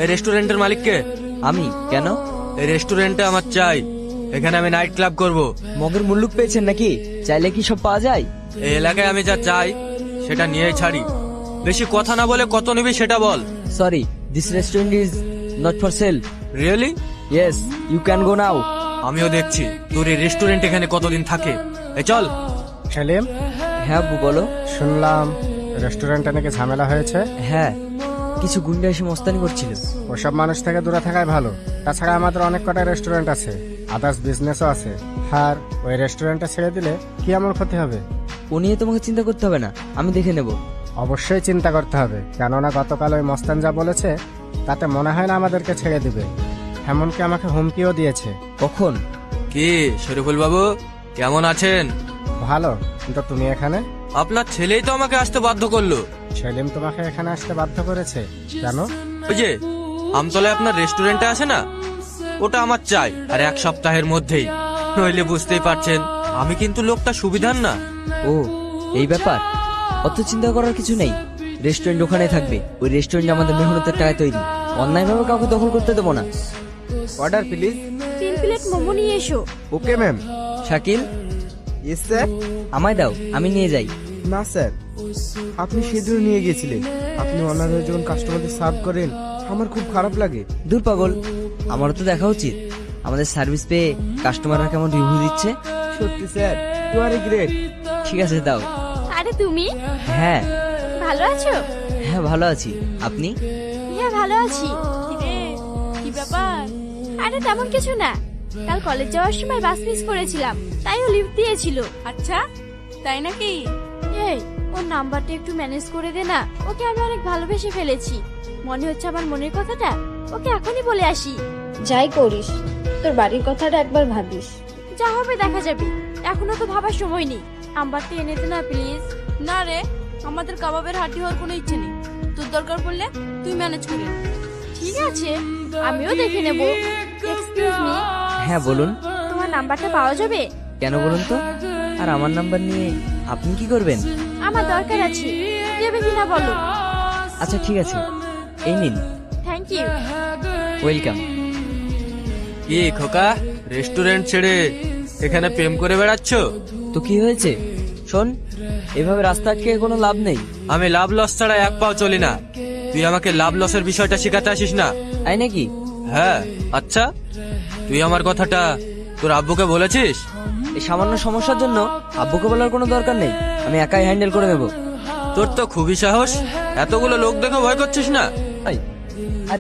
এই রেস্টুরেন্টের মালিক কে? আমি কেন? এই রেস্টুরেন্টে আমার চাই, এখানে আমি নাইট ক্লাব করব। মগের মুল্লুক পেয়েছেন নাকি? চাইলে কি সব পাওয়া যায়? এই এলাকায় আমি যা চাই সেটা নিয়েই ছাড়ি। বেশি কথা না বলে কত নিবি সেটা বল। Sorry, this restaurant is not for sale. Really? Yes, you can go now. আমিও দেখছি তোর এই রেস্টুরেন্ট এখানে কতদিন থাকে। এ চল। সেলিম, হ্যাঁ আব্বু বলো। শুনলাম রেস্টুরেন্টে নাকি ঝামেলা হয়েছে। হ্যাঁ, কিছু গুন্ডা এসে মস্তানি করছিল। ওসব মানুষ থেকে দূরে থাকাই ভালো। তাছাড়া আমাদের অনেক কটা রেস্টুরেন্ট আছে, আদার্স বিজনেসও আছে। আর ওই রেস্টুরেন্টটা ছেড়ে দিলে কি এমন ক্ষতি হবে? ও নিয়ে তোমাকে চিন্তা করতে হবে না, আমি দেখে নেব। অবশ্যই চিন্তা করতে হবে, কেননা গতকাল ওই মস্তান যা বলেছে তাতে মনে হয় না আমাদেরকে ছেড়ে দিবে। এমনকি আমাকে হুমকিও দিয়েছে। কখন? কি শরীফুল বাবু, কেমন আছেন? ভালো, কিন্তু তুমি এখানে? আপনার ছেলেই তো আমাকে আসতে বাধ্য করলো। সেলিম তোমাকে এখানে আসতে বাধ্য করেছে কেন? ওই যে আমতলায় আপনার রেস্টুরেন্টে আছে না, ওটা আমার চাই, আর এক সপ্তাহের মধ্যেই। নইলে বুঝতেই পারছেন আমি কিন্তু লোকটা সুবিধার না। ও, এই ব্যাপার। অত চিন্তা করার কিছু নেই, রেস্টুরেন্ট ওখানে থাকবে। ওই রেস্টুরেন্ট আমাদের মেহনতের টাকায় তৈরি, অন্যায়ভাবে কাউকে দখল করতে দেবো না। Order please. 3 প্লেট মোমো নিয়ে এসো। Okay ma'am. Shakil, yes sir. আমায় দাও, আমি নিয়ে যাই। না স্যার, আপনি সেদিন নিয়ে গিয়েছিলেন। আপনি অনার হয়ে যখন কাস্টমারদের সার্ভ করেন আমার খুব খারাপ লাগে। দূর পাগল, আমারও তো দেখা উচিত আমাদের সার্ভিস পেয়ে কাস্টমাররা কেমন রিভিউ দিচ্ছে। সত্যি স্যার, ইউ আর গ্রেট। ঠিক আছে দাও। আরে তুমি হ্যাঁ ভালো আছো? হ্যাঁ ভালো আছি, আপনি? হ্যাঁ ভালো আছি। কিরে, কি ব্যাপার? আরে তেমন কিছু না, কাল কলেজ যাওয়ার সময় বাস মিস করেছিলাম, তাই ও লিফট দিয়েছিল। আচ্ছা, তাই নাকি? এই, ওর নাম্বারটা একটু ম্যানেজ করে দে না, ওকে আমি অনেক ভালোবেসে ফেলেছি। মনে হচ্ছে আমার মনের কথাটা ওকে এখনই বলে আসি। যাই করিস, তোর বাড়ির কথাটা একবার ভাবিস। যা হবে দেখা যাবে, এখনো তো ভাবার সময় নেই। নাম্বারটা এনে দে না প্লিজ। না রে, আমাদের কাবাবের হাড্ডি হওয়ার কোনো ইচ্ছে নেই। তোর দরকার পড়লে তুই ম্যানেজ করে নে। ঠিক আছে, আমিও দেখে নেব। এক্সকিউজ মি, হ্যাঁ বলুন। তোমার নাম্বারটা পাওয়া যাবে? কেন বলুন তো? আর আমার নাম্বার নিয়ে আপনি কি করবেন? আমার দরকার আছে, দেবে কিনা বলো। আচ্ছা ঠিক আছে, এই নিন। Thank you. ওয়েলকাম। কি খোকা, রেস্টুরেন্ট ছেড়ে এখানে প্রেম করে বেড়াচ্ছ? তো কি হয়েছে? শোন, এভাবে রাস্তা আটকে কোনো লাভ নেই। আমি লাভ লস ছাড়া এক পাও চলি না। তুই আমাকে লাভ লসের বিষয়টা শিখাতে আসিস না। তাই নাকি? হ্যাঁ। আচ্ছা, তুই আমার কথাটা তোর আব্বুকে বলেছিস? এই সামান্য সমস্যার জন্য আব্বুকে বলার কোনো দরকার নেই, আমি একাই হ্যান্ডেল করে নেব। তোর তো খুবই সাহস, এতগুলো লোক দেখে ভয় করছিস না? তাই